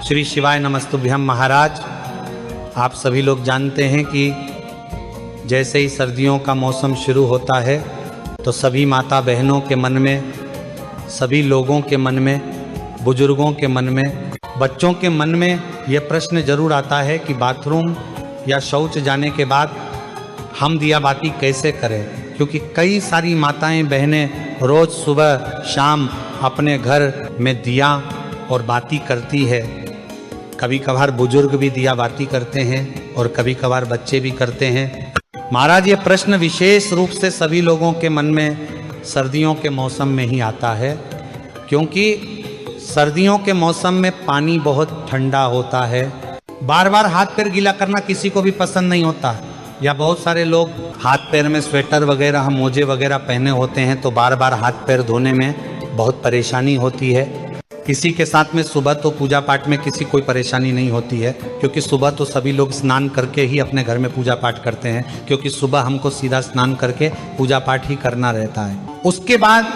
श्री शिवाय नमस्तुभ्यम। महाराज, आप सभी लोग जानते हैं कि जैसे ही सर्दियों का मौसम शुरू होता है तो सभी माता बहनों के मन में, सभी लोगों के मन में, बुजुर्गों के मन में, बच्चों के मन में यह प्रश्न जरूर आता है कि बाथरूम या शौच जाने के बाद हम दिया बाती कैसे करें। क्योंकि कई सारी माताएं बहनें रोज़ सुबह शाम अपने घर में दिया और बाती करती है। कभी कभार बुजुर्ग भी दिया बाती करते हैं और कभी कभार बच्चे भी करते हैं। महाराज, ये प्रश्न विशेष रूप से सभी लोगों के मन में सर्दियों के मौसम में ही आता है, क्योंकि सर्दियों के मौसम में पानी बहुत ठंडा होता है। बार बार हाथ पैर गीला करना किसी को भी पसंद नहीं होता, या बहुत सारे लोग हाथ पैर में स्वेटर वगैरह, मोजे वगैरह पहने होते हैं तो बार बार हाथ पैर धोने में बहुत परेशानी होती है। किसी के साथ में सुबह तो पूजा पाठ में किसी कोई परेशानी नहीं होती है, क्योंकि सुबह तो सभी लोग स्नान करके ही अपने घर में पूजा पाठ करते हैं, क्योंकि सुबह हमको सीधा स्नान करके पूजा पाठ ही करना रहता है। उसके बाद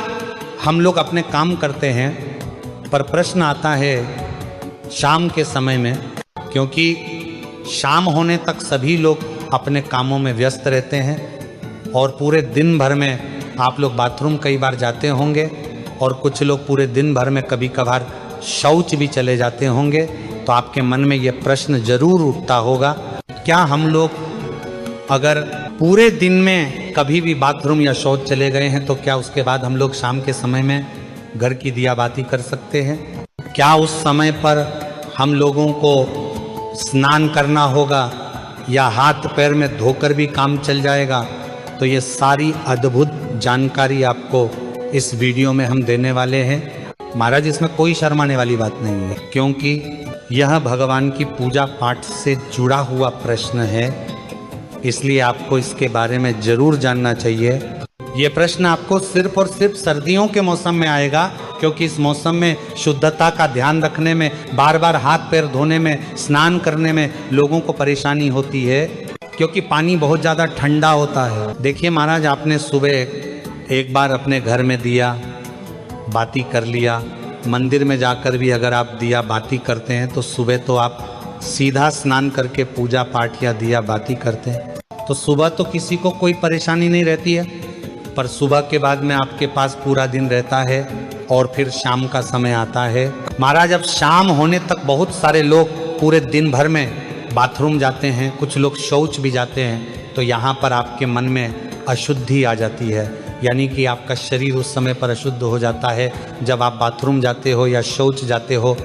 हम लोग अपने काम करते हैं। पर प्रश्न आता है शाम के समय में, क्योंकि शाम होने तक सभी लोग अपने कामों में व्यस्त रहते हैं और पूरे दिन भर में आप लोग बाथरूम कई बार जाते होंगे और कुछ लोग पूरे दिन भर में कभी कभार शौच भी चले जाते होंगे। तो आपके मन में ये प्रश्न जरूर उठता होगा, क्या हम लोग अगर पूरे दिन में कभी भी बाथरूम या शौच चले गए हैं तो क्या उसके बाद हम लोग शाम के समय में घर की दिया बाती कर सकते हैं? क्या उस समय पर हम लोगों को स्नान करना होगा या हाथ पैर में धोकर भी काम चल जाएगा? तो ये सारी अद्भुत जानकारी आपको इस वीडियो में हम देने वाले हैं। महाराज, इसमें कोई शर्माने वाली बात नहीं है, क्योंकि यह भगवान की पूजा पाठ से जुड़ा हुआ प्रश्न है, इसलिए आपको इसके बारे में जरूर जानना चाहिए। ये प्रश्न आपको सिर्फ और सिर्फ सर्दियों के मौसम में आएगा, क्योंकि इस मौसम में शुद्धता का ध्यान रखने में, बार बार हाथ पैर धोने में, स्नान करने में लोगों को परेशानी होती है, क्योंकि पानी बहुत ज़्यादा ठंडा होता है। देखिए महाराज, आपने सुबह एक बार अपने घर में दिया बाती कर लिया, मंदिर में जाकर भी अगर आप दिया बाती करते हैं तो सुबह तो आप सीधा स्नान करके पूजा पाठ या दिया बाती करते हैं, तो सुबह तो किसी को कोई परेशानी नहीं रहती है। पर सुबह के बाद में आपके पास पूरा दिन रहता है और फिर शाम का समय आता है। महाराज, अब शाम होने तक बहुत सारे लोग पूरे दिन भर में बाथरूम जाते हैं, कुछ लोग शौच भी जाते हैं, तो यहाँ पर आपके मन में अशुद्धि आ जाती है, यानी कि आपका शरीर उस समय पर अशुद्ध हो जाता है जब आप बाथरूम जाते हो या शौच जाते हो।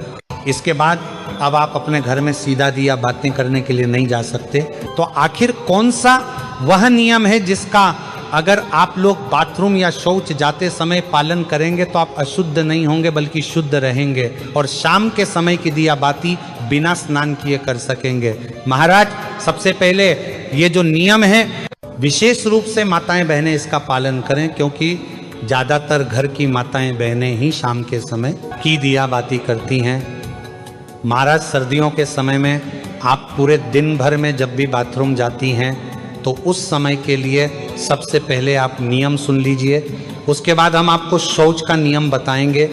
इसके बाद अब आप अपने घर में सीधा दिया बातें करने के लिए नहीं जा सकते। तो आखिर कौन सा वह नियम है जिसका अगर आप लोग बाथरूम या शौच जाते समय पालन करेंगे तो आप अशुद्ध नहीं होंगे बल्कि शुद्ध रहेंगे और शाम के समय की दिया बाती बिना स्नान किए कर सकेंगे? महाराज, सबसे पहले ये जो नियम है विशेष रूप से माताएं बहनें इसका पालन करें, क्योंकि ज़्यादातर घर की माताएं बहनें ही शाम के समय की दिया बाती करती हैं। महाराज, सर्दियों के समय में आप पूरे दिन भर में जब भी बाथरूम जाती हैं तो उस समय के लिए सबसे पहले आप नियम सुन लीजिए, उसके बाद हम आपको शौच का नियम बताएंगे।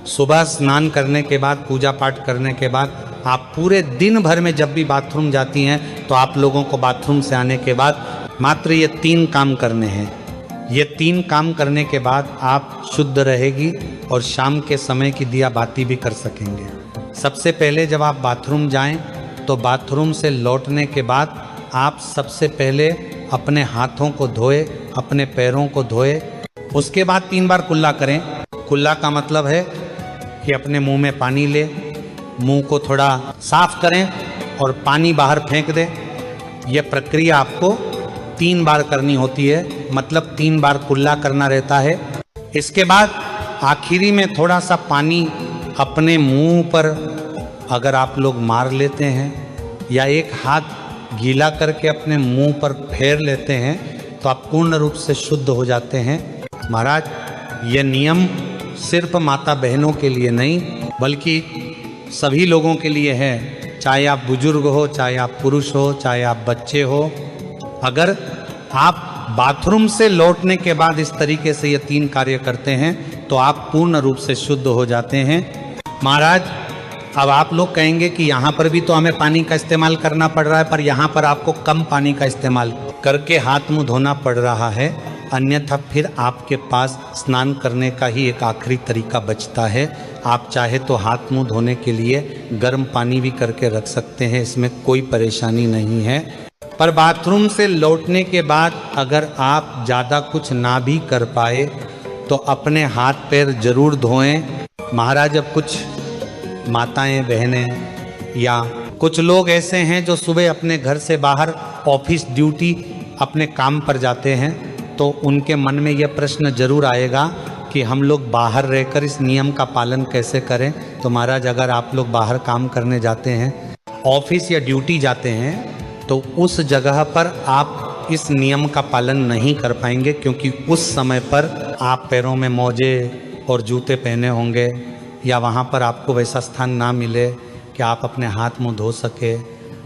सुबह स्नान करने के बाद, पूजा पाठ करने के बाद आप पूरे दिन भर में जब भी बाथरूम जाती हैं तो आप लोगों को बाथरूम से आने के बाद मात्र ये 3 काम करने हैं। ये 3 काम करने के बाद आप शुद्ध रहेगी और शाम के समय की दिया बाती भी कर सकेंगे। सबसे पहले जब आप बाथरूम जाएं तो बाथरूम से लौटने के बाद आप सबसे पहले अपने हाथों को धोए, अपने पैरों को धोए, उसके बाद 3 बार कुल्ला करें। कुल्ला का मतलब है कि अपने मुंह में पानी ले, मुंह को थोड़ा साफ करें और पानी बाहर फेंक दें। यह प्रक्रिया आपको 3 बार करनी होती है, मतलब 3 बार कुल्ला करना रहता है। इसके बाद आखिरी में थोड़ा सा पानी अपने मुंह पर अगर आप लोग मार लेते हैं या एक हाथ गीला करके अपने मुंह पर फेर लेते हैं तो आप पूर्ण रूप से शुद्ध हो जाते हैं। महाराज, यह नियम सिर्फ माता बहनों के लिए नहीं बल्कि सभी लोगों के लिए है, चाहे आप बुजुर्ग हो, चाहे आप पुरुष हो, चाहे आप बच्चे हो। अगर आप बाथरूम से लौटने के बाद इस तरीके से ये 3 कार्य करते हैं तो आप पूर्ण रूप से शुद्ध हो जाते हैं। महाराज, अब आप लोग कहेंगे कि यहाँ पर भी तो हमें पानी का इस्तेमाल करना पड़ रहा है, पर यहाँ पर आपको कम पानी का इस्तेमाल करके हाथ मुंह धोना पड़ रहा है, अन्यथा फिर आपके पास स्नान करने का ही एक आखिरी तरीका बचता है। आप चाहे तो हाथ मुंह धोने के लिए गर्म पानी भी करके रख सकते हैं, इसमें कोई परेशानी नहीं है। पर बाथरूम से लौटने के बाद अगर आप ज़्यादा कुछ ना भी कर पाए तो अपने हाथ पैर जरूर धोएं। महाराज, अब कुछ माताएं बहनें या कुछ लोग ऐसे हैं जो सुबह अपने घर से बाहर ऑफिस ड्यूटी अपने काम पर जाते हैं, तो उनके मन में यह प्रश्न जरूर आएगा कि हम लोग बाहर रहकर इस नियम का पालन कैसे करें। तो महाराज, अगर आप लोग बाहर काम करने जाते हैं, ऑफिस या ड्यूटी जाते हैं, तो उस जगह पर आप इस नियम का पालन नहीं कर पाएंगे, क्योंकि उस समय पर आप पैरों में मोजे और जूते पहने होंगे या वहाँ पर आपको वैसा स्थान ना मिले कि आप अपने हाथ मुंह धो सके।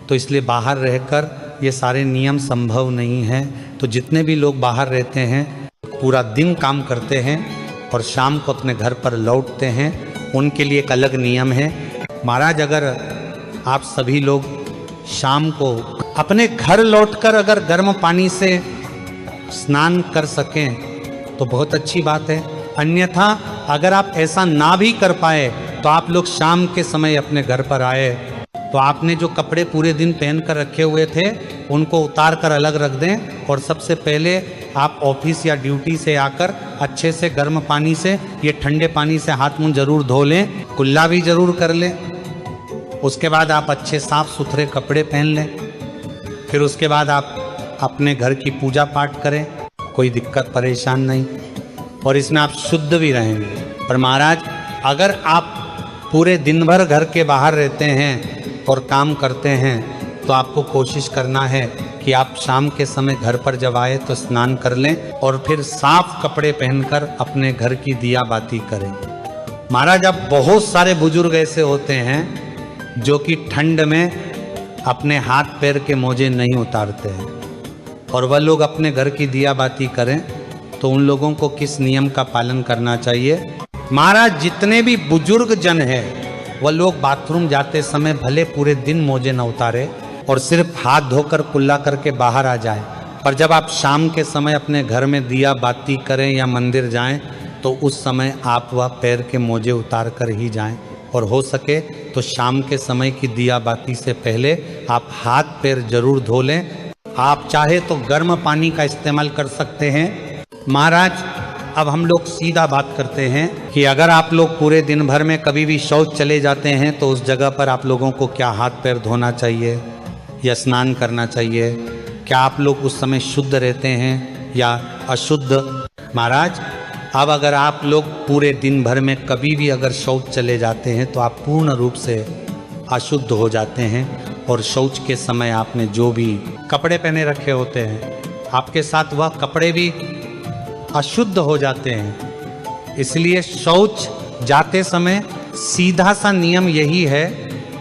तो इसलिए बाहर रहकर ये सारे नियम संभव नहीं हैं। तो जितने भी लोग बाहर रहते हैं, पूरा दिन काम करते हैं और शाम को अपने घर पर लौटते हैं, उनके लिए एक अलग नियम है। महाराज, अगर आप सभी लोग शाम को अपने घर लौटकर अगर गर्म पानी से स्नान कर सकें तो बहुत अच्छी बात है। अन्यथा अगर आप ऐसा ना भी कर पाए तो आप लोग शाम के समय अपने घर पर आए तो आपने जो कपड़े पूरे दिन पहन कर रखे हुए थे उनको उतार कर अलग रख दें, और सबसे पहले आप ऑफिस या ड्यूटी से आकर अच्छे से गर्म पानी से, ये ठंडे पानी से हाथ मुंह जरूर धो लें, कुल्ला भी जरूर कर लें। उसके बाद आप अच्छे साफ सुथरे कपड़े पहन लें। फिर उसके बाद आप अपने घर की पूजा पाठ करें, कोई दिक्कत परेशान नहीं, और इसमें आप शुद्ध भी रहेंगे। पर महाराज, अगर आप पूरे दिन भर घर के बाहर रहते हैं और काम करते हैं तो आपको कोशिश करना है कि आप शाम के समय घर पर जब आए तो स्नान कर लें और फिर साफ कपड़े पहनकर अपने घर की दिया बाती करें। महाराज, अब बहुत सारे बुजुर्ग ऐसे होते हैं जो कि ठंड में अपने हाथ पैर के मोजे नहीं उतारते हैं, और वह लोग अपने घर की दिया बाती करें, तो उन लोगों को किस नियम का पालन करना चाहिए? महाराज, जितने भी बुजुर्ग जन हैं वह लोग बाथरूम जाते समय भले पूरे दिन मोजे न उतारे और सिर्फ हाथ धोकर कुल्ला करके बाहर आ जाएं, पर जब आप शाम के समय अपने घर में दिया बाती करें या मंदिर जाएं तो उस समय आप वह पैर के मोजे उतार कर ही जाएं, और हो सके तो शाम के समय की दिया बाती से पहले आप हाथ पैर जरूर धो लें। आप चाहे तो गर्म पानी का इस्तेमाल कर सकते हैं। महाराज, अब हम लोग सीधा बात करते हैं कि अगर आप लोग पूरे दिन भर में कभी भी शौच चले जाते हैं तो उस जगह पर आप लोगों को क्या हाथ पैर धोना चाहिए या स्नान करना चाहिए? क्या आप लोग उस समय शुद्ध रहते हैं या अशुद्ध? महाराज, अब अगर आप लोग पूरे दिन भर में कभी भी अगर शौच चले जाते हैं तो आप पूर्ण रूप से अशुद्ध हो जाते हैं, और शौच के समय आपने जो भी कपड़े पहने रखे होते हैं आपके साथ वह कपड़े भी अशुद्ध हो जाते हैं। इसलिए शौच जाते समय सीधा सा नियम यही है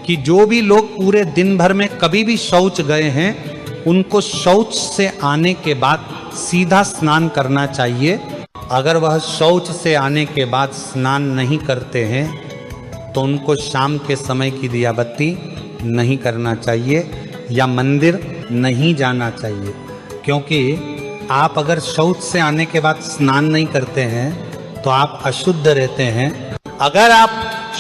कि जो भी लोग पूरे दिन भर में कभी भी शौच गए हैं उनको शौच से आने के बाद सीधा स्नान करना चाहिए। अगर वह शौच से आने के बाद स्नान नहीं करते हैं तो उनको शाम के समय की दिया बत्ती नहीं करना चाहिए या मंदिर नहीं जाना चाहिए, क्योंकि आप अगर शौच से आने के बाद स्नान नहीं करते हैं तो आप अशुद्ध रहते हैं। अगर आप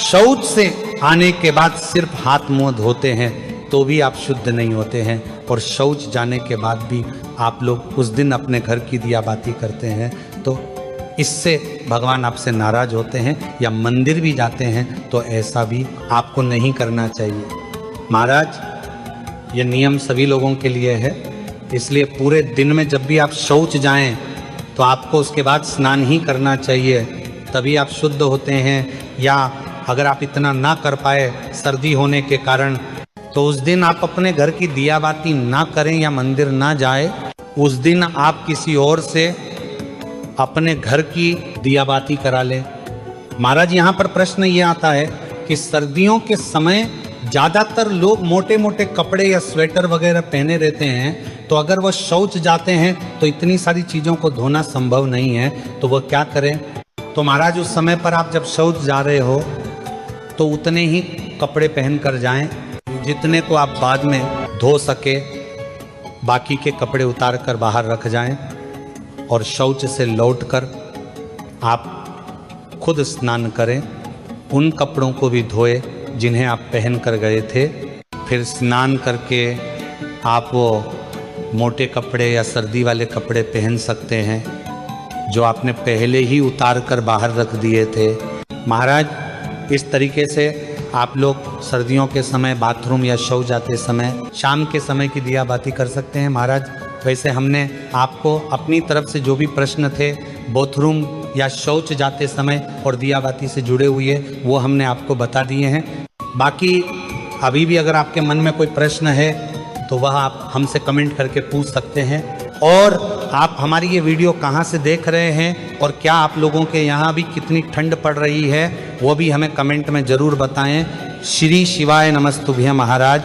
शौच से आने के बाद सिर्फ हाथ मुंह धोते हैं तो भी आप शुद्ध नहीं होते हैं, और शौच जाने के बाद भी आप लोग उस दिन अपने घर की दिया बाती करते हैं तो इससे भगवान आपसे नाराज होते हैं, या मंदिर भी जाते हैं तो ऐसा भी आपको नहीं करना चाहिए। महाराज, ये नियम सभी लोगों के लिए है, इसलिए पूरे दिन में जब भी आप शौच जाएं तो आपको उसके बाद स्नान ही करना चाहिए, तभी आप शुद्ध होते हैं। या अगर आप इतना ना कर पाए सर्दी होने के कारण तो उस दिन आप अपने घर की दिया बाती ना करें या मंदिर ना जाए, उस दिन आप किसी और से अपने घर की दिया बाती करा लें। महाराज, यहाँ पर प्रश्न ये आता है कि सर्दियों के समय ज़्यादातर लोग मोटे मोटे कपड़े या स्वेटर वगैरह पहने रहते हैं, तो अगर वह शौच जाते हैं तो इतनी सारी चीज़ों को धोना संभव नहीं है, तो वह क्या करें? तो महाराज, उस समय पर आप जब शौच जा रहे हो तो उतने ही कपड़े पहन कर जाएं, जितने को आप बाद में धो सके बाकी के कपड़े उतार कर बाहर रख जाएं, और शौच से लौटकर आप खुद स्नान करें, उन कपड़ों को भी धोए जिन्हें आप पहन कर गए थे। फिर स्नान करके आप वो मोटे कपड़े या सर्दी वाले कपड़े पहन सकते हैं जो आपने पहले ही उतार कर बाहर रख दिए थे। महाराज, इस तरीके से आप लोग सर्दियों के समय बाथरूम या शौच जाते समय शाम के समय की दिया बाती कर सकते हैं। महाराज, वैसे हमने आपको अपनी तरफ से जो भी प्रश्न थे बाथरूम या शौच जाते समय और दिया बाती से जुड़े हुए वो हमने आपको बता दिए हैं। बाकी अभी भी अगर आपके मन में कोई प्रश्न है तो वह आप हमसे कमेंट करके पूछ सकते हैं। और आप हमारी ये वीडियो कहाँ से देख रहे हैं और क्या आप लोगों के यहाँ भी कितनी ठंड पड़ रही है वो भी हमें कमेंट में ज़रूर बताएं। श्री शिवाय नमस्तुभ्यं महाराज।